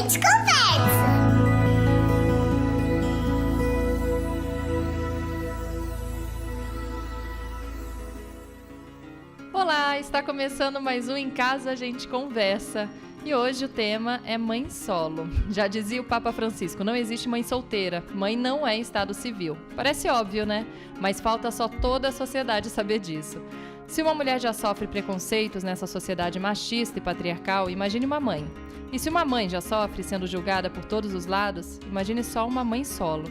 gente conversa. Olá, está começando mais um Em Casa a gente conversa. E hoje o tema é mãe solo. Já dizia o Papa Francisco, não existe mãe solteira. Mãe não é estado civil. Parece óbvio, né? Mas falta só toda a sociedade saber disso. Se uma mulher já sofre preconceitos nessa sociedade machista e patriarcal, imagine uma mãe. E se uma mãe já sofre sendo julgada por todos os lados, imagine só uma mãe solo.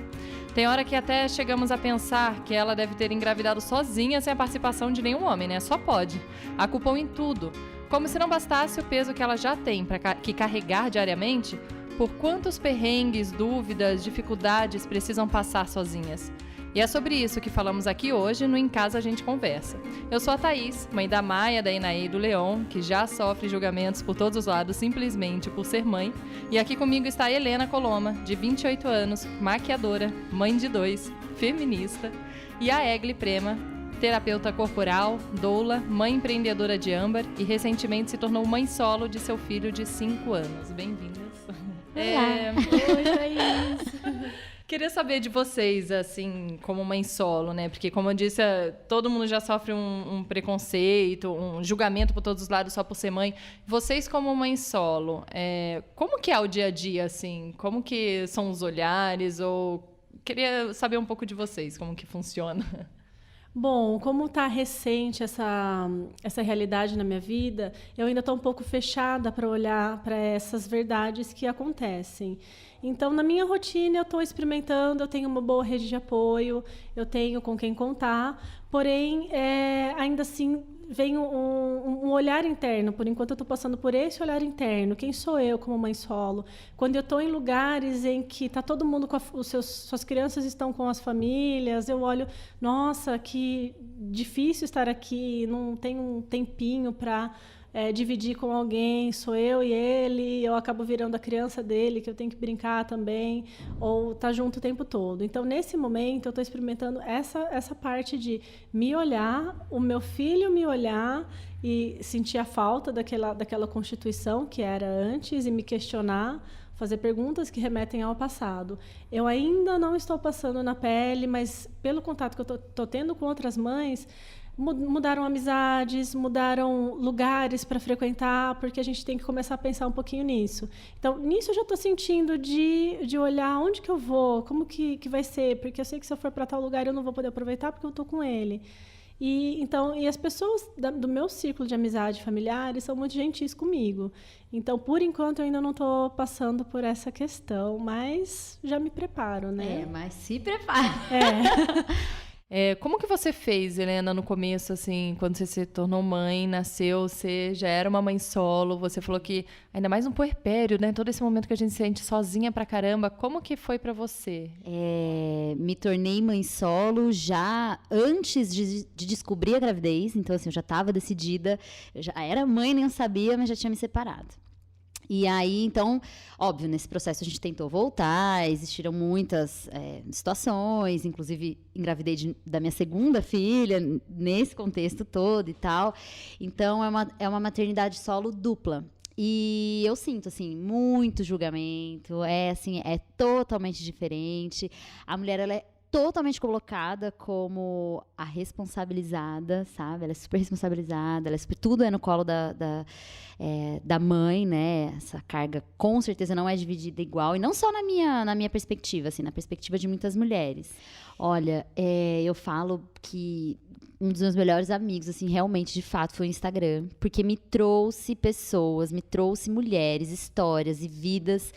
Tem hora que até chegamos a pensar que ela deve ter engravidado sozinha sem a participação de nenhum homem, né? Só pode. A culpam em tudo. Como se não bastasse o peso que ela já tem para carregar diariamente, por quantos perrengues, dúvidas, dificuldades precisam passar sozinhas. E é sobre isso que falamos aqui hoje no Em Casa a gente conversa. Eu sou a Thaís, mãe da Maia, da Inaê e do Leon, que já sofre julgamentos por todos os lados simplesmente por ser mãe. E aqui comigo está a Helena Coloma, de 28 anos, maquiadora, mãe de 2, feminista. E a Egli Prema, terapeuta corporal, doula, mãe empreendedora de âmbar e recentemente se tornou mãe solo de seu filho de 5 anos. Bem-vindas. Oi, Thaís. Queria saber de vocês, assim, como mãe solo, né? Porque, como eu disse, todo mundo já sofre um preconceito, um julgamento por todos os lados só por ser mãe. Vocês, como mãe solo, como que é o dia a dia, assim? Como que são os olhares? Ou queria saber um pouco de vocês, como que funciona. Bom, como está recente essa realidade na minha vida, eu ainda estou um pouco fechada para olhar para essas verdades que acontecem. Então, na minha rotina, eu estou experimentando, eu tenho uma boa rede de apoio, eu tenho com quem contar, porém, ainda assim, vem um olhar interno. Por enquanto, eu estou passando por esse olhar interno. Quem sou eu como mãe solo? Quando eu estou em lugares em que está todo mundo com suas crianças estão com as famílias, eu olho, nossa, que difícil estar aqui, não tenho um tempinho para dividir com alguém, sou eu e ele, eu acabo virando a criança dele, que eu tenho que brincar também, ou tá junto o tempo todo. Então, nesse momento, eu estou experimentando essa parte de me olhar, o meu filho me olhar e sentir a falta daquela constituição que era antes e me questionar, fazer perguntas que remetem ao passado. Eu ainda não estou passando na pele, mas pelo contato que eu estou tendo com outras mães, mudaram amizades, mudaram lugares para frequentar, porque a gente tem que começar a pensar um pouquinho nisso. Então, nisso eu já estou sentindo de olhar onde que eu vou, como que vai ser, porque eu sei que se eu for para tal lugar eu não vou poder aproveitar porque eu estou com ele. E as pessoas do meu círculo de amizade familiares são muito gentis comigo. Então, por enquanto, eu ainda não estou passando por essa questão, mas já me preparo, né? Mas se prepara. Como que você fez, Helena, no começo, assim, quando você se tornou mãe, nasceu, você já era uma mãe solo, você falou que, ainda mais no puerpério, né, todo esse momento que a gente se sente sozinha pra caramba, como que foi pra você? Me tornei mãe solo já antes de descobrir a gravidez, então assim, eu já estava decidida, eu já era mãe, nem sabia, mas já tinha me separado. E aí, então, óbvio, nesse processo a gente tentou voltar, existiram muitas situações, inclusive engravidei da minha segunda filha, nesse contexto todo e tal. Então, é uma maternidade solo dupla. E eu sinto, assim, muito julgamento, é totalmente diferente. A mulher, ela é totalmente colocada como a responsabilizada, sabe? Ela é super responsabilizada, tudo é no colo da mãe, né? Essa carga com certeza não é dividida igual, e não só na minha perspectiva, assim, na perspectiva de muitas mulheres. Olha, eu falo que um dos meus melhores amigos, assim, realmente, de fato, foi o Instagram, porque me trouxe pessoas, me trouxe mulheres, histórias e vidas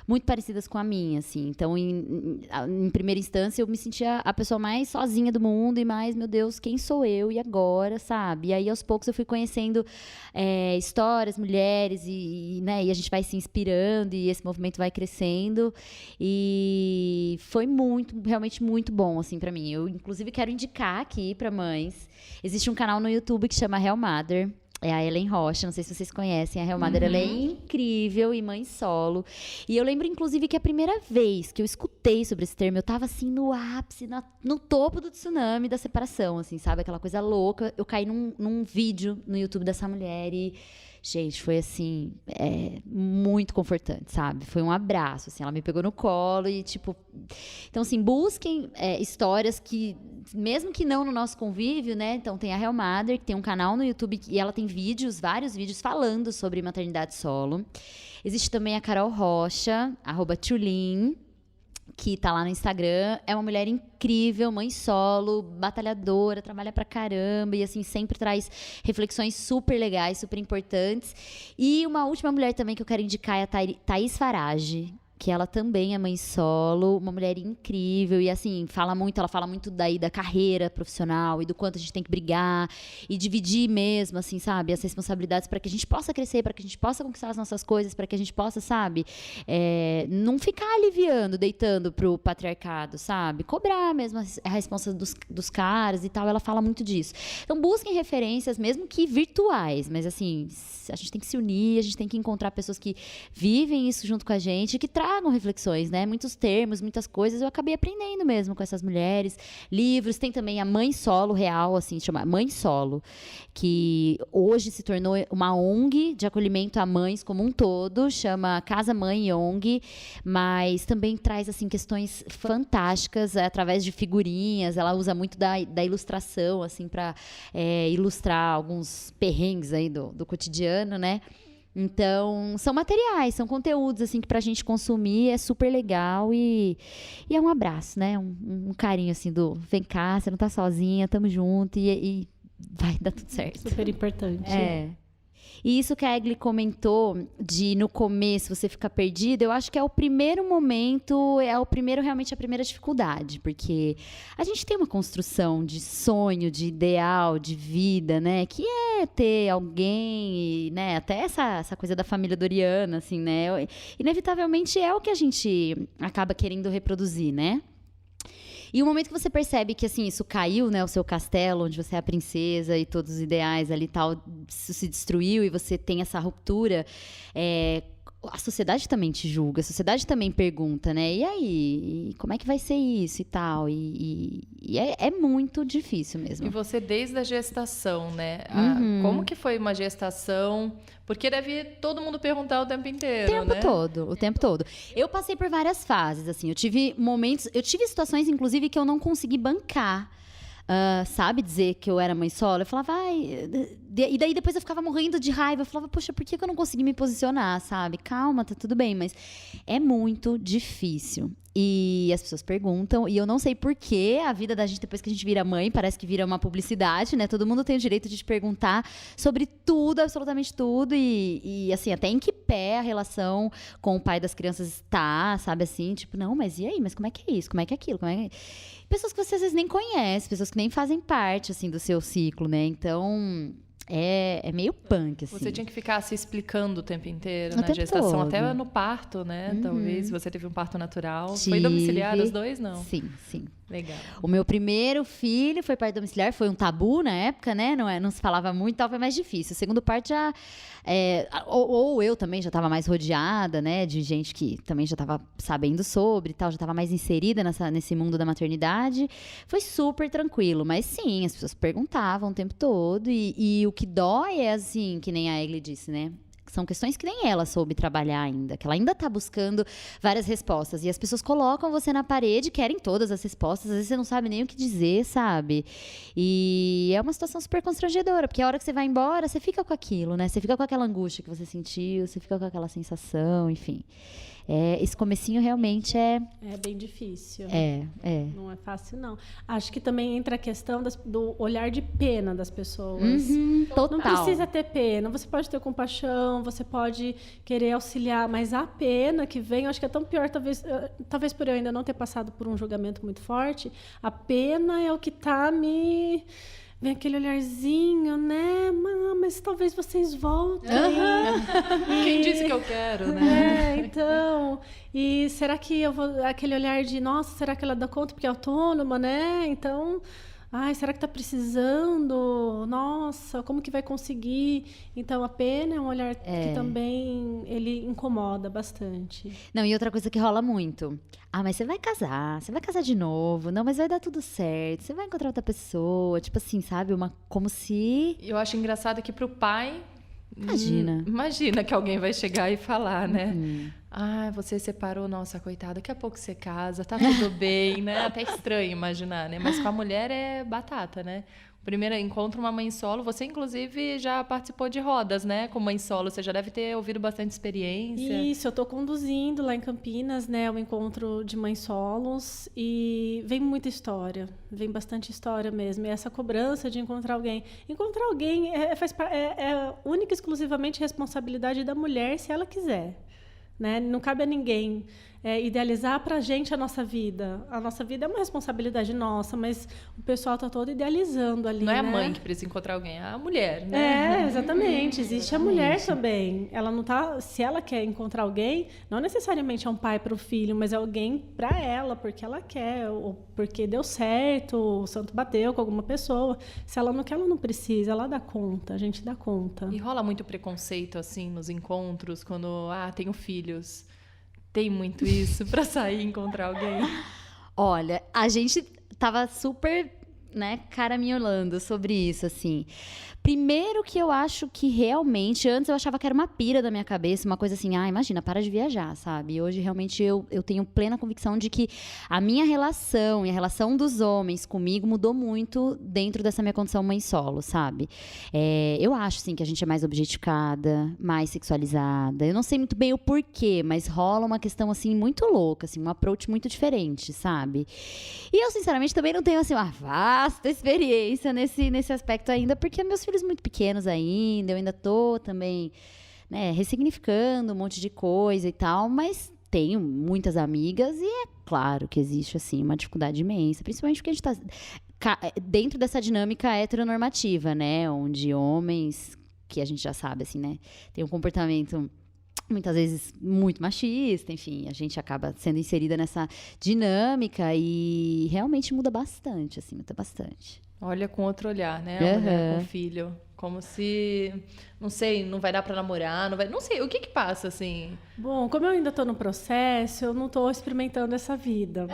muito parecidas com a minha, assim. Então, em primeira instância, eu me sentia a pessoa mais sozinha do mundo e mais, meu Deus, quem sou eu e agora, sabe? E aí, aos poucos, eu fui conhecendo histórias, mulheres né, e a gente vai se inspirando e esse movimento vai crescendo. E foi realmente muito bom, assim, pra mim. Eu, inclusive, quero indicar aqui pra mães. Existe um canal no YouTube que chama Real Mother. É a Ellen Rocha, não sei se vocês conhecem. A Real Mother, ela é incrível e mãe solo. E eu lembro, inclusive, que a primeira vez que eu escutei sobre esse termo, eu tava, assim, no ápice, no topo do tsunami da separação, assim, sabe? Aquela coisa louca. Eu caí num vídeo no YouTube dessa mulher e Gente, foi assim, muito confortante, sabe? Foi um abraço, assim, ela me pegou no colo e, tipo... Então, assim, busquem histórias que, mesmo que não no nosso convívio, né? Então, tem a Real Mother, que tem um canal no YouTube, e ela tem vários vídeos falando sobre maternidade solo. Existe também a Carol Rocha, @Tulin, que tá lá no Instagram. É uma mulher incrível, mãe solo, batalhadora, trabalha pra caramba e, assim, sempre traz reflexões super legais, super importantes. E uma última mulher também que eu quero indicar é a Thaís Farage, que ela também é mãe solo, uma mulher incrível e, assim, ela fala muito daí da carreira profissional e do quanto a gente tem que brigar e dividir mesmo, assim, sabe, as responsabilidades para que a gente possa crescer, para que a gente possa conquistar as nossas coisas, para que a gente possa, sabe, não ficar aliviando, deitando pro patriarcado, sabe, cobrar mesmo a responsa dos caras e tal. Ela fala muito disso. Então, busquem referências, mesmo que virtuais, mas, assim, a gente tem que se unir, a gente tem que encontrar pessoas que vivem isso junto com a gente, que tragam reflexões, né? Muitos termos, muitas coisas eu acabei aprendendo mesmo com essas mulheres. Livros, tem também a Mãe Solo Real, assim, chama Mãe Solo, que hoje se tornou uma ONG de acolhimento a mães como um todo, chama Casa Mãe ONG, mas também traz, assim, questões fantásticas através de figurinhas. Ela usa muito da ilustração, assim, para ilustrar alguns perrengues aí do cotidiano, né? Então, são materiais, são conteúdos, assim, que pra gente consumir é super legal e é um abraço, né? Um carinho, assim, vem cá, você não tá sozinha, tamo junto e vai dar tudo certo. Super importante. E isso que a Egli comentou, de no começo você ficar perdida, eu acho que é o primeiro momento, realmente a primeira dificuldade, porque a gente tem uma construção de sonho, de ideal, de vida, né, que é ter alguém, né, até essa coisa da família doriana, assim, né, inevitavelmente é o que a gente acaba querendo reproduzir, né. E o momento que você percebe que, assim, isso caiu, né, o seu castelo, onde você é a princesa e todos os ideais ali e tal, isso se destruiu e você tem essa ruptura, a sociedade também te julga, a sociedade também pergunta, né, e aí, como é que vai ser isso e tal, e é muito difícil mesmo. E você desde a gestação, né, como que foi uma gestação? Porque deve todo mundo perguntar o tempo inteiro, O tempo todo. Eu passei por várias fases, assim, eu tive situações, inclusive, que eu não consegui bancar. Sabe, dizer que eu era mãe solo. Eu falava, e daí depois eu ficava morrendo de raiva. Eu falava, poxa, por que eu não consegui me posicionar, sabe? Calma, tá tudo bem, mas é muito difícil. E as pessoas perguntam, e eu não sei por que a vida da gente, depois que a gente vira mãe, parece que vira uma publicidade, né? Todo mundo tem o direito de te perguntar sobre tudo, absolutamente tudo, e assim, até em que pé a relação com o pai das crianças está, sabe, assim, tipo, não, mas e aí? Mas como é que é isso? Como é que é aquilo? Pessoas que você às vezes nem conhece, pessoas que nem fazem parte, assim, do seu ciclo, né? Então, é meio punk, assim. Você tinha que ficar se explicando o tempo inteiro, na gestação, todo. Até no parto, né? Talvez você teve um parto natural. Tive. Foi domiciliar os dois, não? Sim. Legal. O meu primeiro filho foi parto domiciliar, foi um tabu na época, né? Não se falava muito, tal, foi mais difícil. O segundo parto já... ou eu também já estava mais rodeada, né? De gente que também já estava sabendo sobre e tal, já estava mais inserida nesse mundo da maternidade. Foi super tranquilo, mas sim, as pessoas perguntavam o tempo todo. E o que dói é assim, que nem a Egli disse, né? São questões que nem ela soube trabalhar ainda, que ela ainda está buscando várias respostas. E as pessoas colocam você na parede, querem todas as respostas, às vezes você não sabe nem o que dizer, sabe? E é uma situação super constrangedora, porque a hora que você vai embora, você fica com aquilo, né? Você fica com aquela angústia que você sentiu, você fica com aquela sensação, enfim. Esse comecinho realmente é bem difícil. Não é fácil, não. Acho que também entra a questão do olhar de pena das pessoas. Total. Não precisa ter pena. Você pode ter compaixão, você pode querer auxiliar, mas a pena que vem, eu acho que é tão pior, talvez por eu ainda não ter passado por um julgamento muito forte, a pena é o que está me... Vem aquele olharzinho, né? Mas talvez vocês voltem. Quem disse que eu quero, né? Então. E será que eu vou... Aquele olhar de, nossa, será que ela dá conta porque é autônoma, né? Então... será que está precisando? Nossa, como que vai conseguir? Então, a pena é um olhar que também ele incomoda bastante. Não, e outra coisa que rola muito. Mas você vai casar de novo. Não, mas vai dar tudo certo. Você vai encontrar outra pessoa. Tipo assim, sabe? Como se... Eu acho engraçado que pro pai Imagina que alguém vai chegar e falar, né? Ah, você separou, nossa, coitada, daqui a pouco você casa, tá tudo bem, né? Até estranho imaginar, né? Mas com a mulher é batata, né? Primeiro encontro uma mãe solo, você inclusive já participou de rodas, né? Com mãe solo, você já deve ter ouvido bastante experiência. Isso, eu tô conduzindo lá em Campinas, né, o encontro de mães solos e vem muita história, vem bastante história mesmo. E essa cobrança de encontrar alguém é única e exclusivamente responsabilidade da mulher se ela quiser. Né? Não cabe a ninguém idealizar para a gente a nossa vida. A nossa vida é uma responsabilidade nossa, mas o pessoal está todo idealizando ali. Não é a né? mãe que precisa encontrar alguém, é a mulher, né? Exatamente. Existe a mulher também. Ela não tá, se ela quer encontrar alguém, não necessariamente é um pai para o filho, mas é alguém para ela, porque ela quer, ou porque deu certo, o santo bateu com alguma pessoa. Se ela não quer, ela não precisa, ela dá conta, a gente dá conta. E rola muito preconceito, assim, nos encontros, quando, tenho filhos. Tem muito isso para sair e encontrar alguém? Olha, a gente tava super, né, caraminholando sobre isso, assim. Primeiro que eu acho que realmente, antes eu achava que era uma pira da minha cabeça, uma coisa assim, imagina, para de viajar, sabe? E hoje realmente eu tenho plena convicção de que a minha relação e a relação dos homens comigo mudou muito dentro dessa minha condição mãe solo, sabe? Eu acho, sim, que a gente é mais objetificada, mais sexualizada. Eu não sei muito bem o porquê, mas rola uma questão, assim, muito louca, assim, um approach muito diferente, sabe? E eu, sinceramente, também não tenho, assim, uma vasta experiência nesse aspecto ainda, porque meus filhos muito pequenos ainda, eu ainda tô também, né, ressignificando um monte de coisa e tal, mas tenho muitas amigas e é claro que existe, assim, uma dificuldade imensa, principalmente porque a gente tá dentro dessa dinâmica heteronormativa, né, onde homens, que a gente já sabe, assim, né, tem um comportamento muitas vezes muito machista, enfim, a gente acaba sendo inserida nessa dinâmica e realmente muda bastante, assim, muda bastante. Olha com outro olhar, né? A mulher com filho. Como se, não sei, não vai dar pra namorar, não sei, o que passa, assim? Bom, como eu ainda tô no processo, eu não tô experimentando essa vida.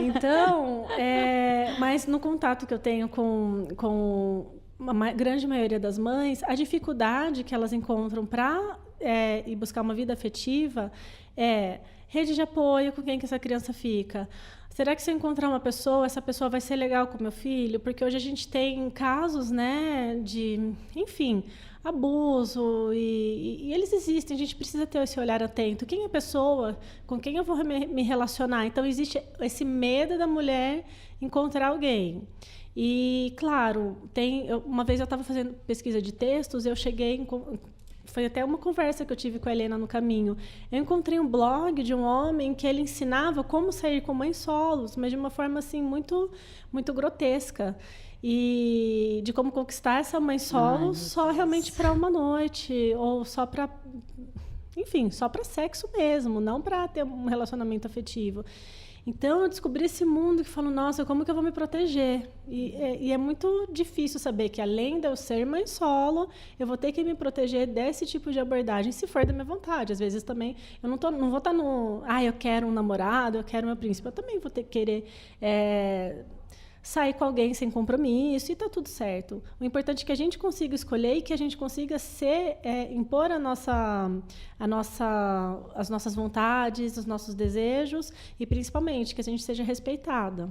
Então, mas no contato que eu tenho com a grande maioria das mães, a dificuldade que elas encontram para ir buscar uma vida afetiva é rede de apoio, com quem que essa criança fica. Será que se eu encontrar uma pessoa, essa pessoa vai ser legal com o meu filho? Porque hoje a gente tem casos, né, de, enfim, abuso e eles existem. A gente precisa ter esse olhar atento. Quem é a pessoa? Com quem eu vou me relacionar? Então, existe esse medo da mulher encontrar alguém. E, claro, uma vez eu estava fazendo pesquisa de textos, eu cheguei foi até uma conversa que eu tive com a Helena no caminho. Eu encontrei um blog de um homem que ele ensinava como sair com mães solos, mas de uma forma assim muito, muito grotesca. E de como conquistar essa mãe solo só realmente para uma noite, ou só para, enfim, só para sexo mesmo, não para ter um relacionamento afetivo. Então, eu descobri esse mundo que falo, nossa, como que eu vou me proteger? E é muito difícil saber que, além de eu ser mãe solo, eu vou ter que me proteger desse tipo de abordagem, se for da minha vontade. Às vezes também, eu não vou estar no... eu quero um namorado, eu quero meu príncipe. Eu também vou ter que querer sair com alguém sem compromisso e está tudo certo. O importante é que a gente consiga escolher e que a gente consiga impor as nossas vontades, os nossos desejos e, principalmente, que a gente seja respeitada.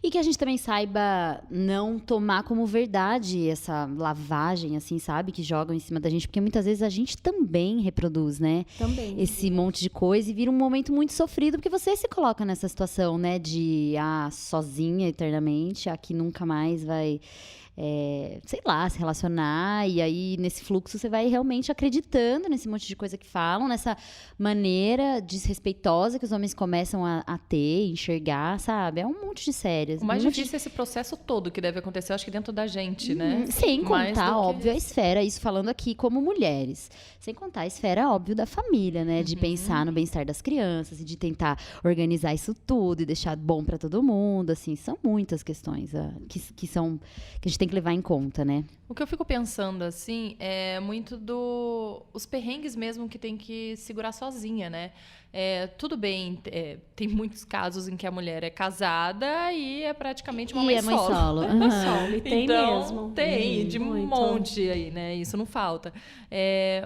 E que a gente também saiba não tomar como verdade essa lavagem, assim, sabe? Que jogam em cima da gente. Porque muitas vezes a gente também reproduz, né? Também. Esse monte de coisa e vira um momento muito sofrido. Porque você se coloca nessa situação, né? De, sozinha eternamente. Que nunca mais vai... sei lá, se relacionar, e aí nesse fluxo você vai realmente acreditando nesse monte de coisa que falam, nessa maneira desrespeitosa que os homens começam a ter, enxergar, sabe? É um monte de sérias. O mais difícil é esse processo todo que deve acontecer, eu acho que dentro da gente, né? Sem contar, óbvio, a esfera, isso falando aqui como mulheres, sem contar a esfera, óbvio, da família, né? De pensar no bem-estar das crianças e de tentar organizar isso tudo e deixar bom pra todo mundo, assim, são muitas questões que a gente tem que levar em conta, né? O que eu fico pensando, assim, é muito os perrengues mesmo que tem que segurar sozinha, né? Tudo bem, tem muitos casos em que a mulher é casada e é praticamente uma mãe mãe solo. Mãe solo, e tem então, mesmo. Tem, de muito. monte aí, né? Isso não falta.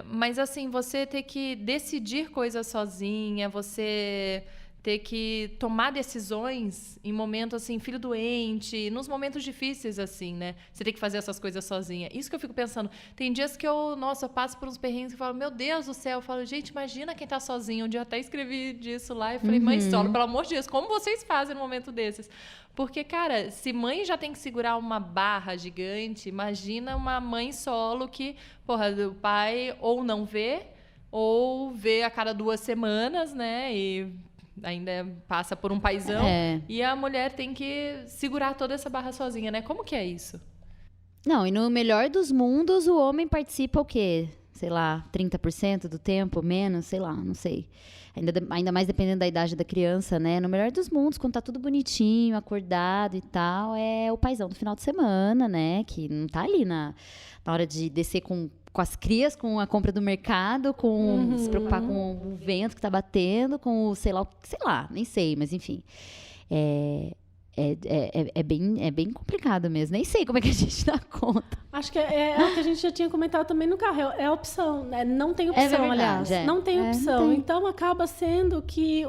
Mas, assim, você ter que decidir coisas sozinha, você ter que tomar decisões em momentos, assim, filho doente, nos momentos difíceis, assim, né? Você tem que fazer essas coisas sozinha. Isso que eu fico pensando. Tem dias que eu passo por uns perrengues e falo, meu Deus do céu. Eu falo, gente, imagina quem tá sozinho. Um dia eu até escrevi disso lá e falei, mãe solo, pelo amor de Deus, como vocês fazem no momento desses? Porque, cara, se mãe já tem que segurar uma barra gigante, imagina uma mãe solo que, porra, o pai ou não vê, ou vê a cada 2 semanas, né? E ainda passa por um paizão. E a mulher tem que segurar toda essa barra sozinha, né? Como que é isso? Não, e no melhor dos mundos, o homem participa o quê? Sei lá, 30% do tempo, menos, sei lá, não sei. Ainda mais dependendo da idade da criança, né? No melhor dos mundos, quando tá tudo bonitinho, acordado e tal, é o paizão do final de semana, né? Que não tá ali na hora de descer com as crias, com a compra do mercado, com se preocupar com o vento que tá batendo, com o sei lá, nem sei, mas enfim. É bem complicado mesmo. Nem sei como é que a gente dá conta. Acho que é o que a gente já tinha comentado também no carro. É a opção, né? Não tem opção, verdade, aliás. Não tem opção. Não tem. Então, acaba sendo que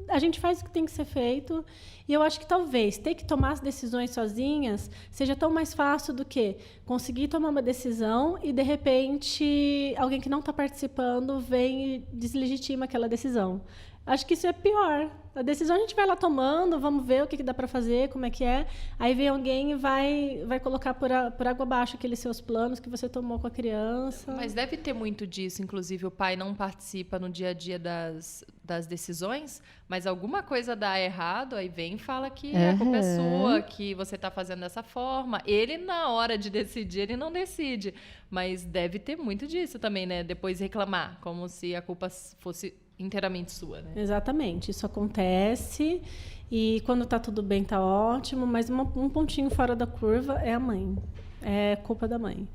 a gente faz o que tem que ser feito. E eu acho que talvez ter que tomar as decisões sozinhas seja tão mais fácil do que conseguir tomar uma decisão e, de repente, alguém que não está participando vem e deslegitima aquela decisão. Acho que isso é pior. A decisão a gente vai lá tomando, vamos ver o que dá para fazer, como é que é. Aí vem alguém e vai colocar por água abaixo aqueles seus planos que você tomou com a criança. Mas deve ter muito disso. Inclusive, o pai não participa no dia a dia das decisões, mas alguma coisa dá errado, aí vem e fala que a culpa é sua, que você está fazendo dessa forma. Ele, na hora de decidir, ele não decide. Mas deve ter muito disso também, né? Depois reclamar, como se a culpa fosse inteiramente sua, né? Exatamente, isso acontece e quando tá tudo bem tá ótimo, mas um pontinho fora da curva é a mãe, é culpa da mãe.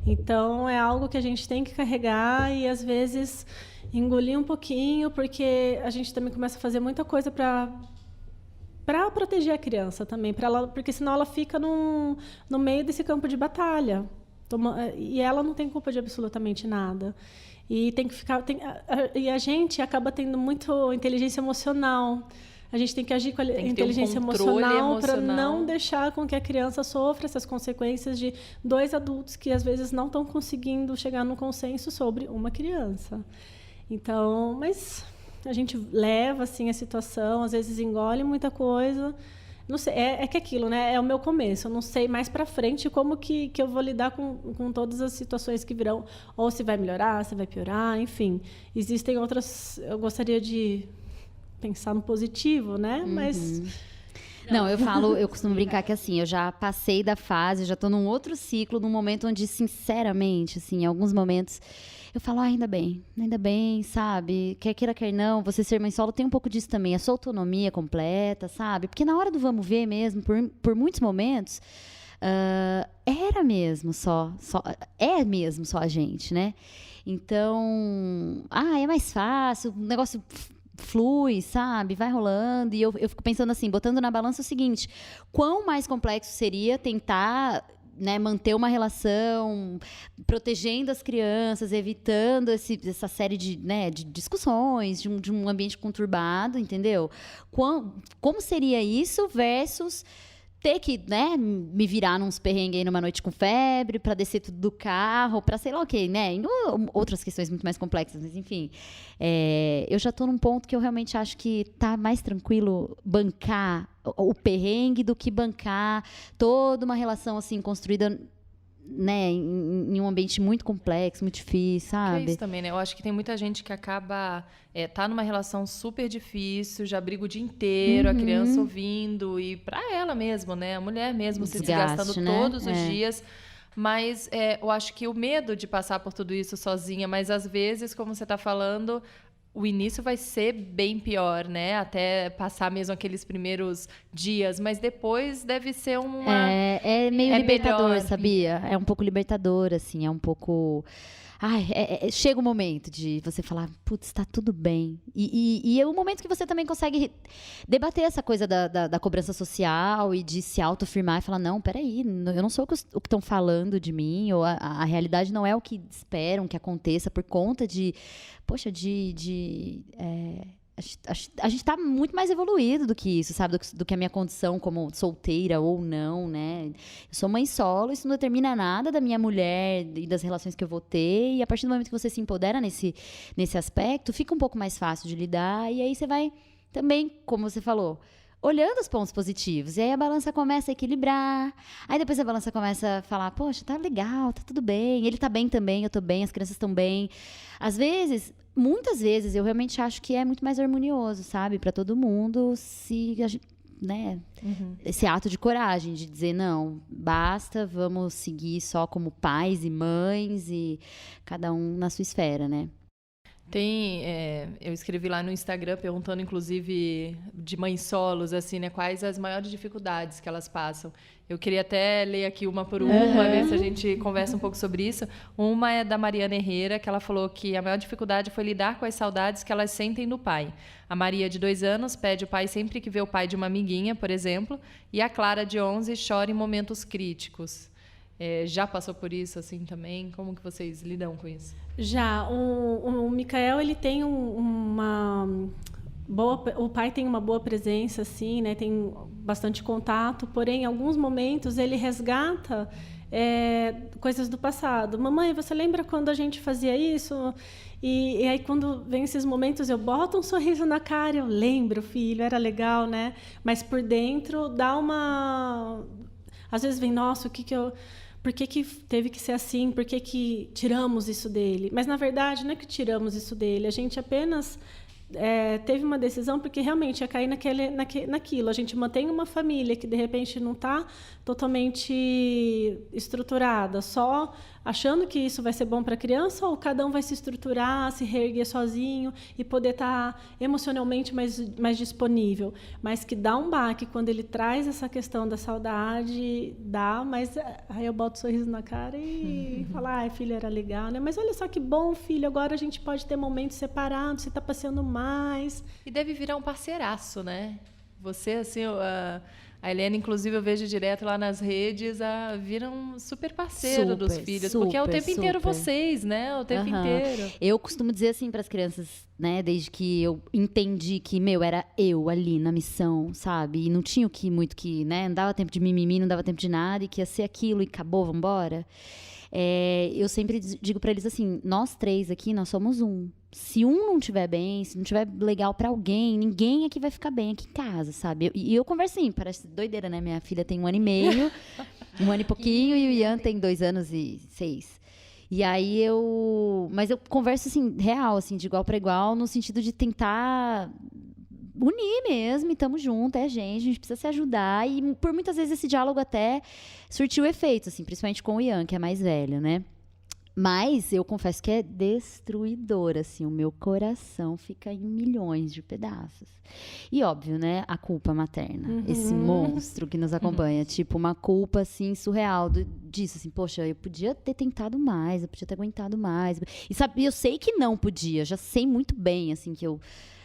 Então é algo que a gente tem que carregar e às vezes engolir um pouquinho, porque a gente também começa a fazer muita coisa para proteger a criança também, porque senão ela fica no meio desse campo de batalha. E ela não tem culpa de absolutamente nada. E tem que ficar. E a gente acaba tendo muito inteligência emocional. A gente tem que agir com a inteligência emocional para não deixar com que a criança sofra essas consequências de 2 adultos que às vezes não estão conseguindo chegar no consenso sobre uma criança. Então, mas a gente leva assim a situação, às vezes engole muita coisa. Não sei, que aquilo, né? É o meu começo. Eu não sei mais para frente como que eu vou lidar com todas as situações que virão. Ou se vai melhorar, se vai piorar, enfim. Existem outras... Eu gostaria de pensar no positivo, né? Mas... Não, eu costumo brincar que assim, eu já passei da fase, já estou num outro ciclo, num momento onde, sinceramente, assim, em alguns momentos... Eu falo, ainda bem, sabe? Quer queira, quer não, você ser mãe solo tem um pouco disso também, a sua autonomia completa, sabe? Porque na hora do vamos ver mesmo, por muitos momentos, era mesmo é mesmo só a gente, né? Então, é mais fácil, o negócio flui, sabe? Vai rolando, e eu fico pensando assim, botando na balança o seguinte, quão mais complexo seria tentar... Né, manter uma relação, protegendo as crianças, evitando essa série de discussões, de um ambiente conturbado, entendeu? Como seria isso versus ter que, né, me virar nos perrengues aí numa noite com febre, para descer tudo do carro, para sei lá o quê, né? Outras questões muito mais complexas, mas enfim. Eu já estou num ponto que eu realmente acho que tá mais tranquilo bancar o perrengue do que bancar toda uma relação assim construída, né, em um ambiente muito complexo, muito difícil, sabe? É isso também, né? Eu acho que tem muita gente que acaba tá numa relação super difícil, já briga o dia inteiro, a criança ouvindo, e pra ela mesmo, né? A mulher mesmo se desgastando, né? Todos os dias. Mas eu acho que o medo de passar por tudo isso sozinha, mas às vezes, como você tá falando, o início vai ser bem pior, né? Até passar mesmo aqueles primeiros dias, mas depois deve ser uma... É meio libertador, melhor. sabia? É um pouco libertador, assim, é um pouco... Ai, chega o momento de você falar, putz, tá tudo bem. E é o momento que você também consegue debater essa coisa da cobrança social e de se autoafirmar e falar, não, peraí, eu não sou o que estão falando de mim, ou a realidade não é o que esperam que aconteça por conta de, poxa, a gente tá muito mais evoluído do que isso, sabe? Do que a minha condição como solteira ou não, né? Eu sou mãe solo, isso não determina nada da minha mulher e das relações que eu vou ter. E a partir do momento que você se empodera nesse aspecto, fica um pouco mais fácil de lidar. E aí você vai também, como você falou, olhando os pontos positivos. E aí a balança começa a equilibrar. Aí depois a balança começa a falar, poxa, tá legal, tá tudo bem. Ele tá bem também, eu tô bem, as crianças estão bem. Às vezes... Muitas vezes eu realmente acho que é muito mais harmonioso, sabe? Para todo mundo, né? Esse ato de coragem, de dizer, não, basta, vamos seguir só como pais e mães e cada um na sua esfera, né? Eu escrevi lá no Instagram perguntando, inclusive, de mães solos, assim, né? Quais as maiores dificuldades que elas passam. Eu queria até ler aqui uma por uma, ver se a gente conversa um pouco sobre isso. Uma é da Mariana Herrera, que ela falou que a maior dificuldade foi lidar com as saudades que elas sentem do pai. A Maria, de 2 anos, pede o pai sempre que vê o pai de uma amiguinha, por exemplo. E a Clara, de 11, chora em momentos críticos. Já passou por isso assim também? Como que vocês lidam com isso? Já. O Micael, ele tem uma boa... O pai tem uma boa presença, assim, né? Tem bastante contato, porém, em alguns momentos, ele resgata coisas do passado. Mamãe, você lembra quando a gente fazia isso? E aí, quando vem esses momentos, eu boto um sorriso na cara, eu lembro, filho, era legal, né? Mas por dentro dá uma... Às vezes vem, nossa, por que teve que ser assim? Por que tiramos isso dele? Mas, na verdade, não é que tiramos isso dele. A gente apenas teve uma decisão porque realmente ia cair naquilo. A gente mantém uma família que, de repente, não está totalmente estruturada, só achando que isso vai ser bom para a criança, ou cada um vai se estruturar, se reerguer sozinho e poder estar emocionalmente mais disponível. Mas que dá um baque quando ele traz essa questão da saudade, mas aí eu boto um sorriso na cara e falo, ai, filho, era legal, né? Mas olha só que bom, filho, agora a gente pode ter momentos separados, você está passeando mais. E deve virar um parceiraço, né? Você, assim, a Helena, inclusive, eu vejo direto lá nas redes, vira um super parceiro dos filhos, porque é o tempo inteiro vocês, né? O tempo inteiro. Eu costumo dizer assim para as crianças, né? Desde que eu entendi que, era eu ali na missão, sabe? E não tinha muito que, né? Não dava tempo de mimimi, não dava tempo de nada, e que ia ser aquilo e acabou, vambora. Eu sempre digo para eles assim, nós 3 aqui, nós somos um. Se um não estiver bem, se não estiver legal para alguém, ninguém aqui vai ficar bem aqui em casa, sabe? E eu converso assim, parece doideira, né? Minha filha tem 1 ano e meio, 1 ano e pouquinho, e o Ian tem 2 anos e 6. E aí mas eu converso assim, real, assim, de igual para igual, no sentido de tentar unir mesmo, e tamo junto, a gente precisa se ajudar, e por muitas vezes esse diálogo até surtiu efeito, assim, principalmente com o Ian, que é mais velho, né? Mas eu confesso que é destruidor, assim, o meu coração fica em milhões de pedaços. E óbvio, né, a culpa materna, esse monstro que nos acompanha, tipo, uma culpa, assim, surreal disso, assim, poxa, eu podia ter tentado mais, eu podia ter aguentado mais. E sabe, eu sei que não podia, já sei muito bem, assim, que eu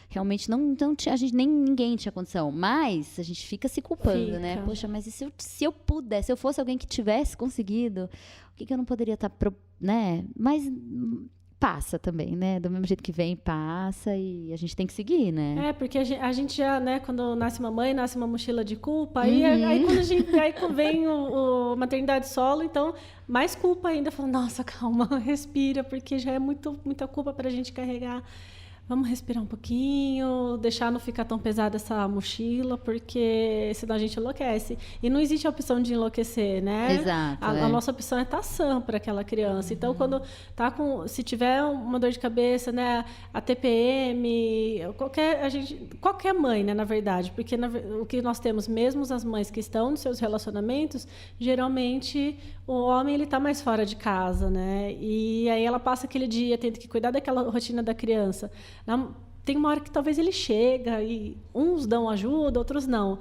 realmente não tinha, ninguém tinha condição, mas a gente fica se culpando, né? Poxa, mas e se eu pudesse, se eu fosse alguém que tivesse conseguido, o que eu não poderia estar, né? Mas passa também, né? Do mesmo jeito que vem, passa, e a gente tem que seguir, né? Porque a gente já, né, quando nasce uma mãe, nasce uma mochila de culpa, aí quando vem o maternidade solo, então mais culpa ainda, fala, nossa, calma, respira, porque já é muita culpa pra gente carregar. Vamos respirar um pouquinho, deixar não ficar tão pesada essa mochila, porque senão a gente enlouquece. E não existe a opção de enlouquecer, né? Exato. A nossa opção é estar sã para aquela criança. Então, quando se tiver uma dor de cabeça, né, a TPM, qualquer mãe, né, na verdade, porque o que nós temos, mesmo as mães que estão nos seus relacionamentos, geralmente o homem ele está mais fora de casa, né? E aí ela passa aquele dia tendo que cuidar daquela rotina da criança. Tem uma hora que talvez ele chega e uns dão ajuda, outros não.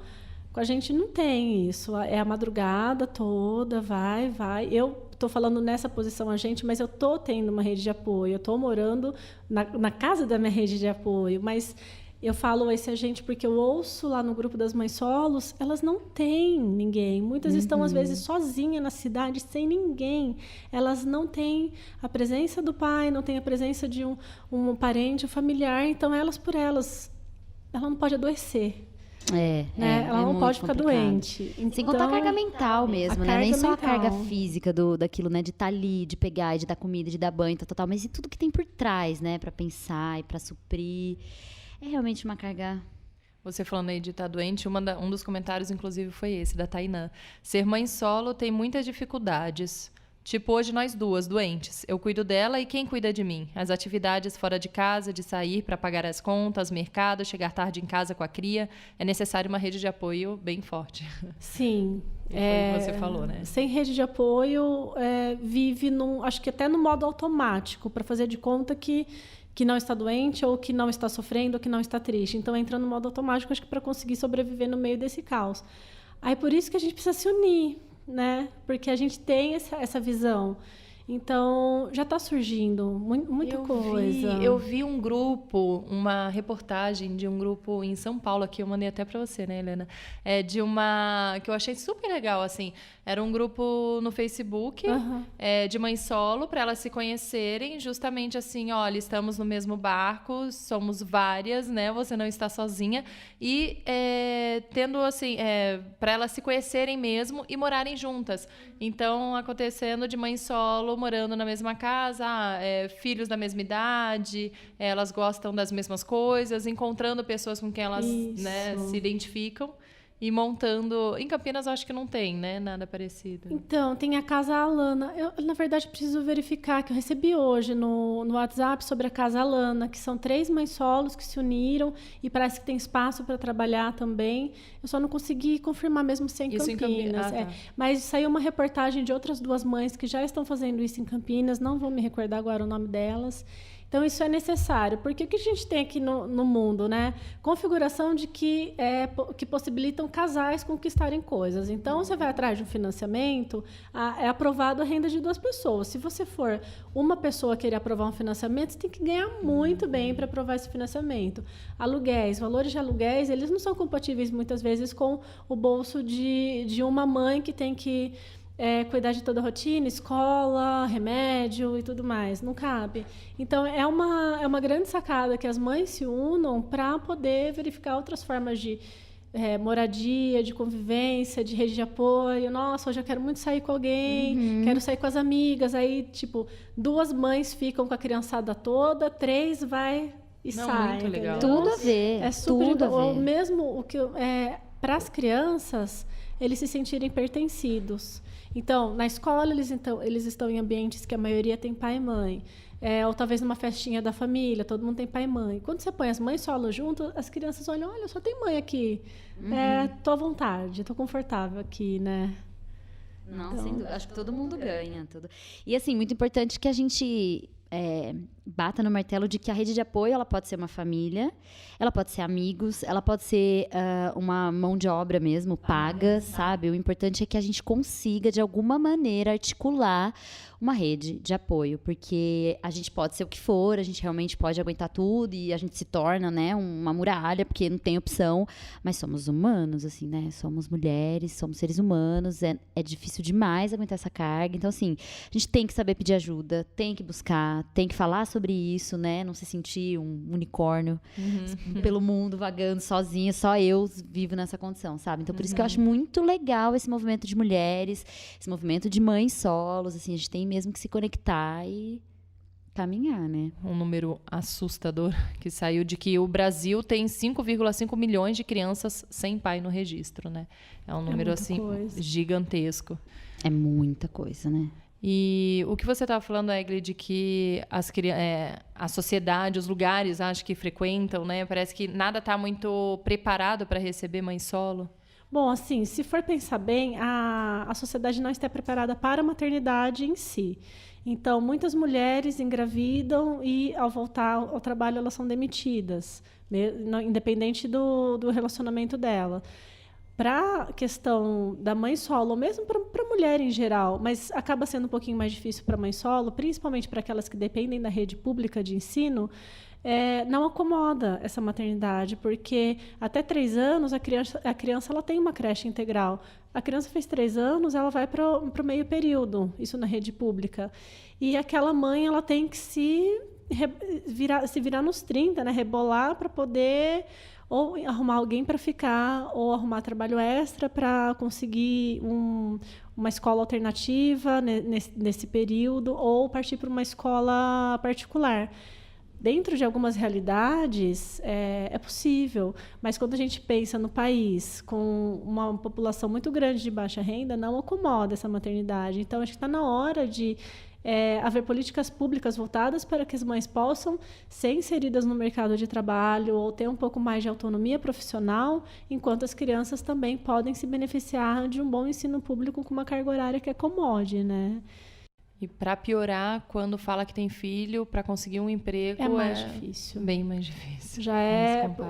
Com a gente não tem isso. É a madrugada toda, vai. Eu estou falando nessa posição a gente, mas eu estou tendo uma rede de apoio. Eu estou morando na casa da minha rede de apoio, mas eu falo esse a gente porque eu ouço lá no grupo das mães solos, elas não têm ninguém. Muitas estão, às vezes, sozinhas na cidade, sem ninguém. Elas não têm a presença do pai, não têm a presença de um parente, um familiar. Então, elas por elas, ela não pode adoecer. Ela não pode ficar doente. Então, sem contar a carga mental mesmo, né? Nem só a carga física daquilo, né? De estar ali, de pegar, de dar comida, de dar banho, tal, mas e tudo que tem por trás, né? Para pensar e para suprir. É realmente uma carga. Você falando aí de estar doente, um dos comentários, inclusive, foi esse, da Tainã. Ser mãe solo tem muitas dificuldades. Tipo, hoje nós duas, doentes. Eu cuido dela e quem cuida de mim? As atividades fora de casa, de sair para pagar as contas, mercado, chegar tarde em casa com a cria. É necessário uma rede de apoio bem forte. Sim. Foi o que você falou, né? Sem rede de apoio, vive acho que até no modo automático, para fazer de conta que não está doente, ou que não está sofrendo, ou que não está triste. Então, entra no modo automático, acho que para conseguir sobreviver no meio desse caos. Aí, por isso que a gente precisa se unir, né? Porque a gente tem essa visão. Então, já está surgindo muita coisa. Eu vi um grupo, uma reportagem de um grupo em São Paulo, aqui eu mandei até para você, né, Helena? Que eu achei super legal, assim. Era um grupo no Facebook, de mãe solo, para elas se conhecerem, justamente assim, olha, estamos no mesmo barco, somos várias, né? Você não está sozinha. E tendo, assim, para elas se conhecerem mesmo e morarem juntas. Então, acontecendo de mãe solo, morando na mesma casa, filhos da mesma idade, elas gostam das mesmas coisas, encontrando pessoas com quem elas, né, se identificam. E montando... Em Campinas, eu acho que não tem, né? Nada parecido. Então, tem a Casa Alana. Eu, na verdade, preciso verificar, que eu recebi hoje no WhatsApp sobre a Casa Alana, que são 3 mães solos que se uniram e parece que tem espaço para trabalhar também. Eu só não consegui confirmar mesmo se é em Campinas. Tá. Mas saiu uma reportagem de outras 2 mães que já estão fazendo isso em Campinas. Não vou me recordar agora o nome delas. Então, isso é necessário, porque o que a gente tem aqui no mundo, né? Configuração de que possibilitam casais conquistarem coisas. Então, você vai atrás de um financiamento, é aprovado a renda de 2 pessoas. Se você for uma pessoa querer aprovar um financiamento, você tem que ganhar muito bem para aprovar esse financiamento. Aluguéis, valores de aluguéis, eles não são compatíveis muitas vezes com o bolso de uma mãe que tem que cuidar de toda a rotina, escola, remédio e tudo mais. Não cabe. Então, é uma grande sacada que as mães se unam para poder verificar outras formas de moradia, de convivência, de rede de apoio. Nossa, hoje eu quero muito sair com alguém, quero sair com as amigas. Aí, tipo, 2 mães ficam com a criançada toda, 3 vai e sai. Muito legal. Entendeu? Tudo a ver. É super tudo a ver. Mesmo para as crianças, eles se sentirem pertencidos. Então, na escola, eles estão em ambientes que a maioria tem pai e mãe. Ou talvez numa festinha da família, todo mundo tem pai e mãe. Quando você põe as mães solo junto, as crianças olham, olha, só tem mãe aqui. Tô à vontade, tô confortável aqui, né? Não, sem dúvida. Acho que todo mundo ganha. E, assim, muito importante que a gente bata no martelo de que a rede de apoio, ela pode ser uma família, ela pode ser amigos, ela pode ser uma mão de obra mesmo, paga, sabe? O importante é que a gente consiga, de alguma maneira, articular uma rede de apoio, porque a gente pode ser o que for, a gente realmente pode aguentar tudo e a gente se torna, né, uma muralha, porque não tem opção, mas somos humanos, assim, né? Somos mulheres, somos seres humanos, é difícil demais aguentar essa carga. Então, assim, a gente tem que saber pedir ajuda, tem que buscar, tem que falar sobre isso, né? Não se sentir um unicórnio pelo mundo, vagando sozinha, só eu vivo nessa condição, sabe? Então, por isso que eu acho muito legal esse movimento de mulheres, esse movimento de mães solos, assim, a gente tem mesmo que se conectar e caminhar, né? Um número assustador que saiu de que o Brasil tem 5,5 milhões de crianças sem pai no registro, né? É um número, assim, gigantesco. É muita coisa, né? E o que você estava falando, Egli, de que a sociedade, os lugares, acho que frequentam, né? Parece que nada está muito preparado para receber mãe solo. Bom, assim, se for pensar bem, a sociedade não está preparada para a maternidade em si. Então, muitas mulheres engravidam e, ao voltar ao trabalho, elas são demitidas, independente do relacionamento dela. Para a questão da mãe solo, ou mesmo para a mulher em geral, mas acaba sendo um pouquinho mais difícil para a mãe solo, principalmente para aquelas que dependem da rede pública de ensino, não acomoda essa maternidade, porque até 3 anos a criança ela tem uma creche integral. A criança fez 3 anos, ela vai para o meio período, isso na rede pública. E aquela mãe ela tem que se virar nos 30, né? Rebolar para poder ou arrumar alguém para ficar, ou arrumar trabalho extra para conseguir uma escola alternativa nesse período, ou partir para uma escola particular. Dentro de algumas realidades, é possível, mas quando a gente pensa no país com uma população muito grande de baixa renda, não acomoda essa maternidade. Então, acho que está na hora de haver políticas públicas voltadas para que as mães possam ser inseridas no mercado de trabalho ou ter um pouco mais de autonomia profissional, enquanto as crianças também podem se beneficiar de um bom ensino público com uma carga horária que acomode, né? E para piorar, quando fala que tem filho, para conseguir um emprego é mais difícil. Bem mais difícil. Já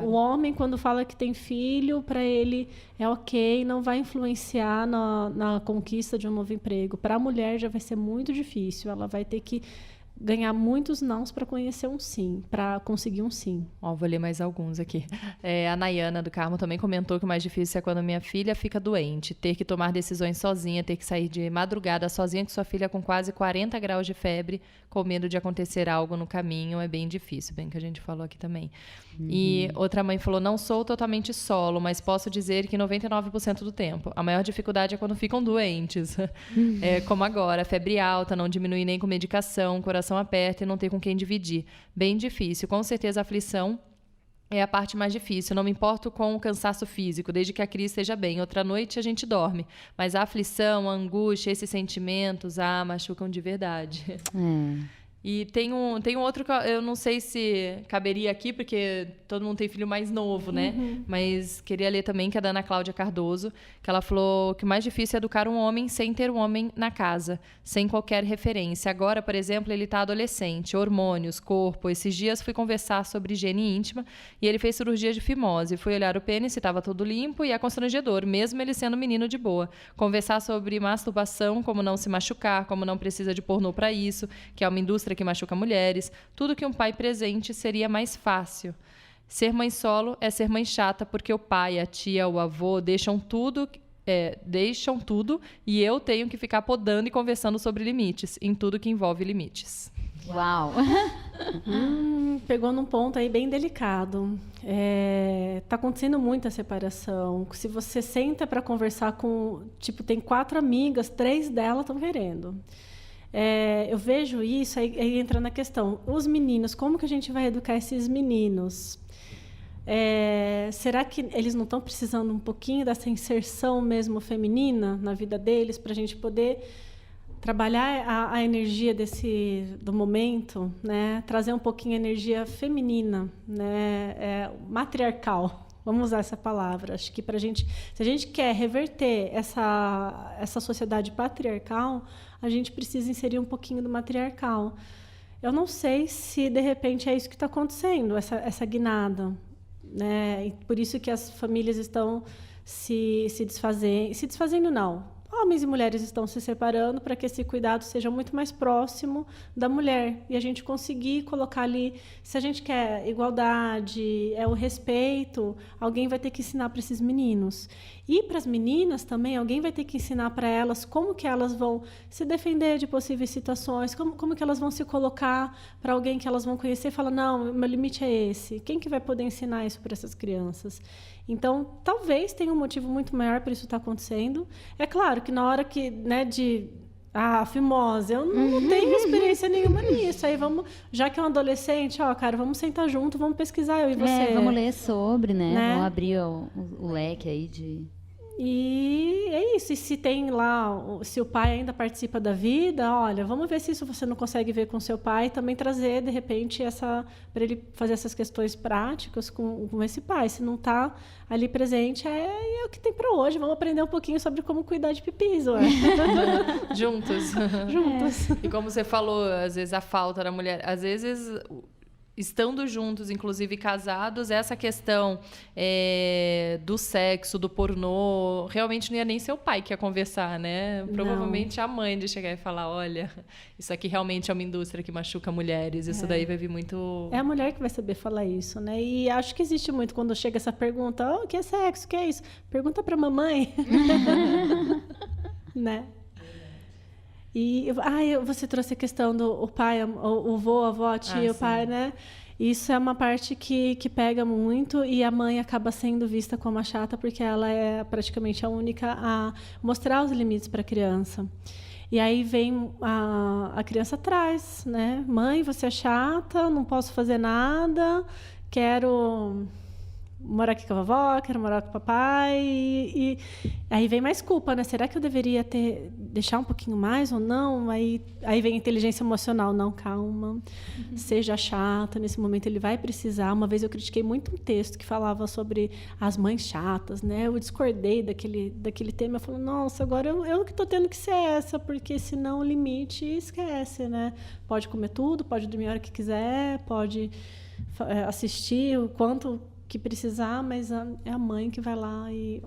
o homem, quando fala que tem filho, para ele é ok, não vai influenciar na conquista de um novo emprego. Para a mulher já vai ser muito difícil, ela vai ter que ganhar muitos nãos para conhecer um sim, para conseguir um sim. Vou ler mais alguns aqui. A Nayana do Carmo também comentou que o mais difícil é quando minha filha fica doente, ter que tomar decisões sozinha, ter que sair de madrugada sozinha com sua filha com quase 40 graus de febre, com medo de acontecer algo no caminho, é bem difícil, bem que a gente falou aqui também. E outra mãe falou, não sou totalmente solo, mas posso dizer que 99% do tempo. A maior dificuldade é quando ficam doentes, como agora, febre alta, não diminui nem com medicação, coração aperta e não ter com quem dividir. Bem difícil. Com certeza a aflição é a parte mais difícil. Não me importo com o cansaço físico, desde que a Cris esteja bem. Outra noite a gente dorme. Mas a aflição, a angústia, esses sentimentos, machucam de verdade. E tem um outro que eu não sei se caberia aqui, porque todo mundo tem filho mais novo, né? Mas queria ler também, que é da Ana Cláudia Cardoso, que ela falou que o mais difícil é educar um homem sem ter um homem na casa, sem qualquer referência. Agora, por exemplo, ele está adolescente, hormônios, corpo. Esses dias fui conversar sobre higiene íntima e ele fez cirurgia de fimose. Fui olhar o pênis, estava todo limpo e é constrangedor, mesmo ele sendo menino de boa. Conversar sobre masturbação, como não se machucar, como não precisa de pornô para isso, que é uma indústria que machuca mulheres, tudo que um pai presente seria mais fácil. Ser mãe solo é ser mãe chata, porque o pai, a tia, o avô deixam tudo e eu tenho que ficar podando e conversando sobre limites, em tudo que envolve limites. Uau! Pegou num ponto aí bem delicado. Tá acontecendo muita separação. Se você senta para conversar com... tem 4 amigas, 3 delas estão querendo. Eu vejo isso, aí entra na questão. Os meninos, como que a gente vai educar esses meninos? Será que eles não estão precisando um pouquinho dessa inserção mesmo feminina na vida deles, para a gente poder trabalhar a energia do momento, né? Trazer um pouquinho a energia feminina, né? Matriarcal. Vamos usar essa palavra. Acho que se a gente quer reverter essa sociedade patriarcal, a gente precisa inserir um pouquinho do matriarcal. Eu não sei se, de repente, é isso que está acontecendo, essa guinada, né? E por isso que as famílias estão se desfazendo, não. Homens e mulheres estão se separando para que esse cuidado seja muito mais próximo da mulher. E a gente conseguir colocar ali, se a gente quer igualdade, o respeito, alguém vai ter que ensinar para esses meninos. E para as meninas também, alguém vai ter que ensinar para elas como que elas vão se defender de possíveis situações, como que elas vão se colocar para alguém que elas vão conhecer e falar, não, meu limite é esse. Quem que vai poder ensinar isso para essas crianças? Então, talvez tenha um motivo muito maior para isso estar acontecendo. É claro que na hora que, né, fimose, eu não tenho experiência nenhuma nisso. Aí já que é um adolescente, cara, vamos sentar junto, vamos pesquisar, eu e você. Vamos ler sobre, né? Vamos abrir o leque aí de... E é isso. E se tem lá, se o pai ainda participa da vida, olha, vamos ver se isso você não consegue ver com seu pai, também trazer, de repente, para ele fazer essas questões práticas com esse pai. Se não está ali presente, é o que tem para hoje. Vamos aprender um pouquinho sobre como cuidar de pipis, ué. Juntos. Juntos. E como você falou, às vezes a falta da mulher, às vezes estando juntos, inclusive casados, essa questão do sexo, do pornô, realmente não ia nem ser o pai que ia conversar, né? Provavelmente a mãe de chegar e falar, olha, isso aqui realmente é uma indústria que machuca mulheres, isso daí vai vir muito... É a mulher que vai saber falar isso, né? E acho que existe muito quando chega essa pergunta, o que é sexo, o que é isso? Pergunta pra mamãe. Né? E você trouxe a questão do pai, o vô, a avó, a tia, o pai, né? Isso é uma parte que pega muito e a mãe acaba sendo vista como a chata porque ela é praticamente a única a mostrar os limites para a criança. E aí vem a criança atrás, né? Mãe, você é chata, não posso fazer nada, quero morar aqui com a vovó, quero morar com o papai. E aí vem mais culpa, né? Será que eu deveria deixar um pouquinho mais ou não? Aí vem a inteligência emocional. Não, calma. Seja chata. Nesse momento ele vai precisar. Uma vez eu critiquei muito um texto que falava sobre as mães chatas, né? Eu discordei daquele tema. Eu falei, nossa, agora eu que estou tendo que ser essa, porque senão o limite esquece, né? Pode comer tudo, pode dormir a hora que quiser, pode assistir o quanto que precisar, mas é a mãe que vai lá e,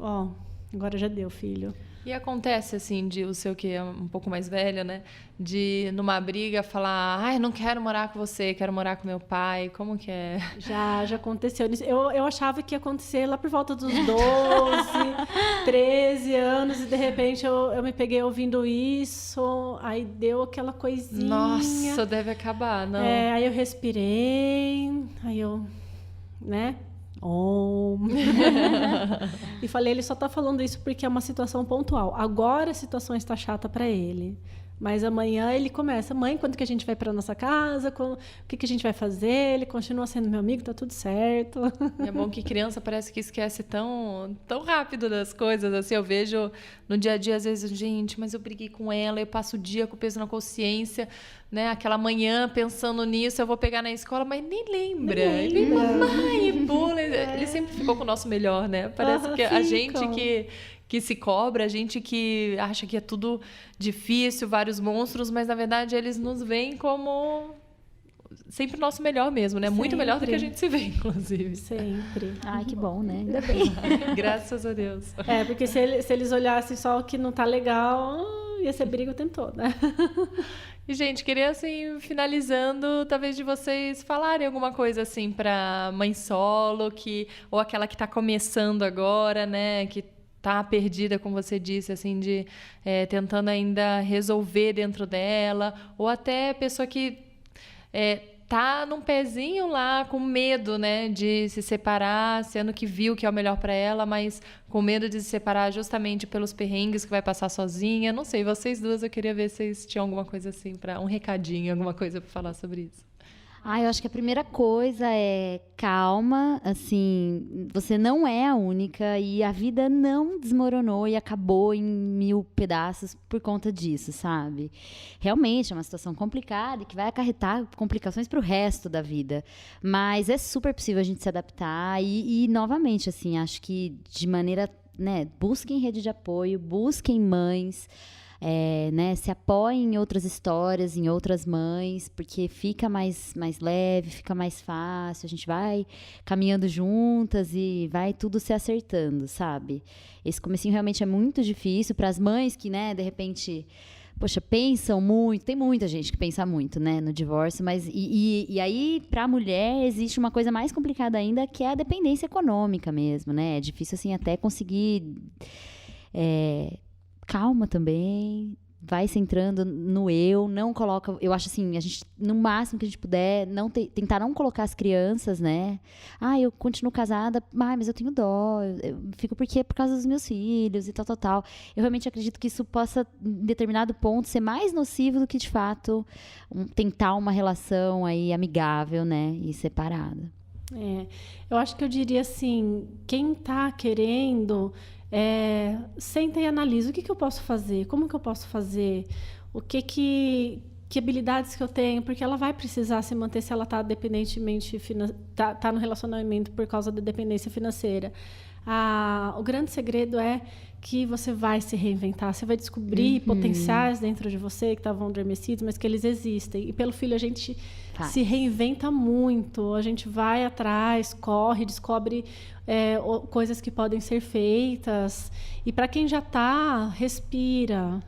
agora já deu, filho. E acontece, assim, de o seu que é um pouco mais velho, né? De, numa briga, falar, não quero morar com você, quero morar com meu pai. Como que é? Já aconteceu. Eu achava que ia acontecer lá por volta dos 12, 13 anos, e de repente eu me peguei ouvindo isso, aí deu aquela coisinha. Nossa, deve acabar, não? Aí eu respirei, aí eu, né? E falei, ele só está falando isso porque é uma situação pontual. Agora a situação está chata para ele. Mas amanhã ele começa, mãe, quando que a gente vai para nossa casa? O que a gente vai fazer? Ele continua sendo meu amigo, tá tudo certo. E é bom que criança parece que esquece tão rápido das coisas. Assim, eu vejo no dia a dia, às vezes, gente, mas eu briguei com ela, eu passo o dia com o peso na consciência, né? Aquela manhã pensando nisso, eu vou pegar na escola, mas nem lembra. Ele, mamãe, pula. Ele sempre ficou com o nosso melhor, né? Parece que a gente que se cobra, a gente que acha que é tudo difícil, vários monstros, mas na verdade eles nos veem como sempre o nosso melhor mesmo, né? Sempre. Muito melhor do que a gente se vê, inclusive. Sempre. Ai, que bom, né? Ainda bem. Graças a Deus. Porque se eles olhassem só o que não tá legal, ia ser briga o tempo todo, né? E, gente, queria, assim, finalizando, talvez de vocês falarem alguma coisa, assim, pra mãe solo, ou aquela que tá começando agora, né? Que tá perdida, como você disse, assim, de tentando ainda resolver dentro dela, ou até pessoa que tá num pezinho lá com medo, né, de se separar, sendo que viu que é o melhor para ela, mas com medo de se separar justamente pelos perrengues que vai passar sozinha. Não sei, vocês duas, eu queria ver se vocês tinham alguma coisa assim, um recadinho, alguma coisa para falar sobre isso. Eu acho que a primeira coisa é calma, assim, você não é a única e a vida não desmoronou e acabou em 1000 pedaços por conta disso, sabe? Realmente é uma situação complicada e que vai acarretar complicações para o resto da vida, mas é super possível a gente se adaptar e novamente, assim, acho que de maneira, né, busquem rede de apoio, busquem mães, né, se apoiem em outras histórias, em outras mães, porque fica mais leve, fica mais fácil, a gente vai caminhando juntas e vai tudo se acertando, sabe? Esse comecinho realmente é muito difícil para as mães que, né, de repente, poxa, pensam muito, tem muita gente que pensa muito, né, no divórcio, mas e aí, para a mulher, existe uma coisa mais complicada ainda, que é a dependência econômica mesmo, né? É difícil, assim, até conseguir... calma também, vai centrando no não coloca, eu acho assim, a gente, no máximo que a gente puder, tentar não colocar as crianças, né? Eu continuo casada, mas eu tenho dó, eu fico por causa dos meus filhos e tal. Eu realmente acredito que isso possa, em determinado ponto, ser mais nocivo do que, de fato, tentar uma relação aí amigável, né? E separada. Eu acho que eu diria assim, quem está querendo, senta e analisa o que eu posso fazer, como que eu posso fazer, que habilidades que eu tenho, porque ela vai precisar se manter se ela está tá no relacionamento por causa da dependência financeira. O grande segredo é que você vai se reinventar, você vai descobrir potenciais dentro de você que estavam adormecidos, mas que eles existem. E pelo filho a gente se reinventa muito, a gente vai atrás, corre, descobre coisas que podem ser feitas. E para quem já está, respira.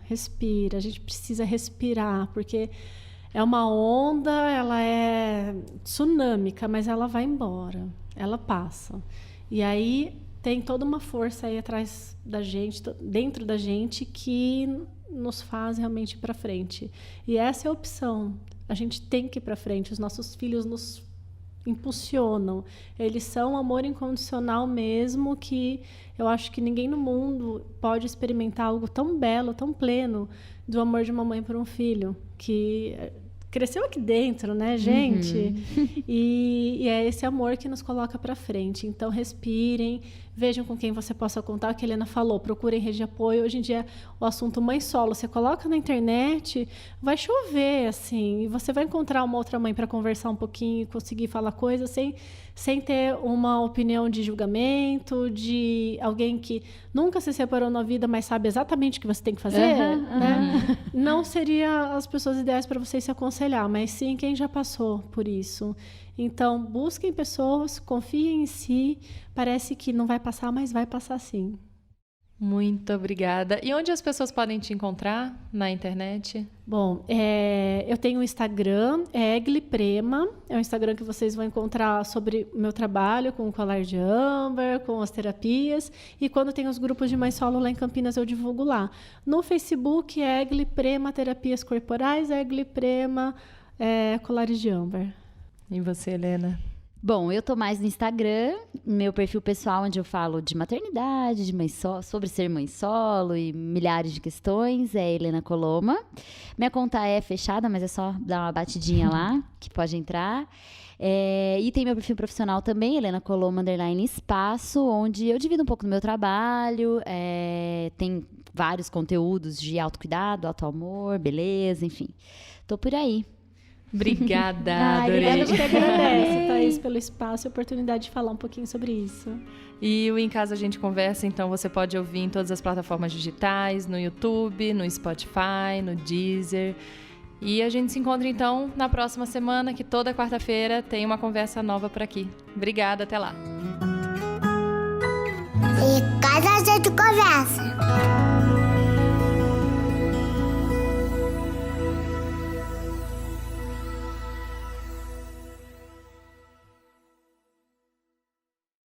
A gente precisa respirar, porque é uma onda, ela é tsunâmica, mas ela vai embora, ela passa. E aí tem toda uma força aí atrás da gente, dentro da gente, que nos faz realmente ir para frente. E essa é a opção. A gente tem que ir para frente. Os nossos filhos nos impulsionam. Eles são amor incondicional mesmo, que eu acho que ninguém no mundo pode experimentar algo tão belo, tão pleno do amor de uma mãe por um filho, que cresceu aqui dentro, né, gente? E é esse amor que nos coloca para frente. Então, respirem, vejam com quem você possa contar. O que a Helena falou, procurem rede de apoio. Hoje em dia, o assunto mãe solo, você coloca na internet, vai chover, assim, e você vai encontrar uma outra mãe para conversar um pouquinho e conseguir falar coisas sem ter uma opinião de julgamento, de alguém que nunca se separou na vida, mas sabe exatamente o que você tem que fazer, né? Não seria as pessoas ideais para vocês se aconselhar, mas sim quem já passou por isso. Então, busquem pessoas, confiem em si. Parece que não vai passar, mas vai passar sim. Muito obrigada. E onde as pessoas podem te encontrar na internet? Bom, eu tenho o Instagram, Egli Prema. É um Instagram que vocês vão encontrar sobre o meu trabalho com o colar de âmbar, com as terapias. E quando tem os grupos de mãe solo lá em Campinas, eu divulgo lá. No Facebook, Egli Prema Terapias Corporais, Egli Prema Colares de Âmbar. E você, Helena? Bom, eu tô mais no Instagram, meu perfil pessoal, onde eu falo de maternidade, de mãe solo, sobre ser mãe solo e milhares de questões, é Helena Coloma. Minha conta é fechada, mas é só dar uma batidinha lá, que pode entrar. E tem meu perfil profissional também, Helena Coloma _espaço, onde eu divido um pouco do meu trabalho, tem vários conteúdos de autocuidado, autoamor, beleza, enfim. Tô por aí. Obrigada, adorei. A gente agradece, Thaís, pelo espaço e a oportunidade de falar um pouquinho sobre isso. E o Em Casa a gente conversa, então você pode ouvir em todas as plataformas digitais, no YouTube, no Spotify, no Deezer. E a gente se encontra então na próxima semana, que toda quarta-feira tem uma conversa nova por aqui. Obrigada, até lá. Em Casa a gente conversa.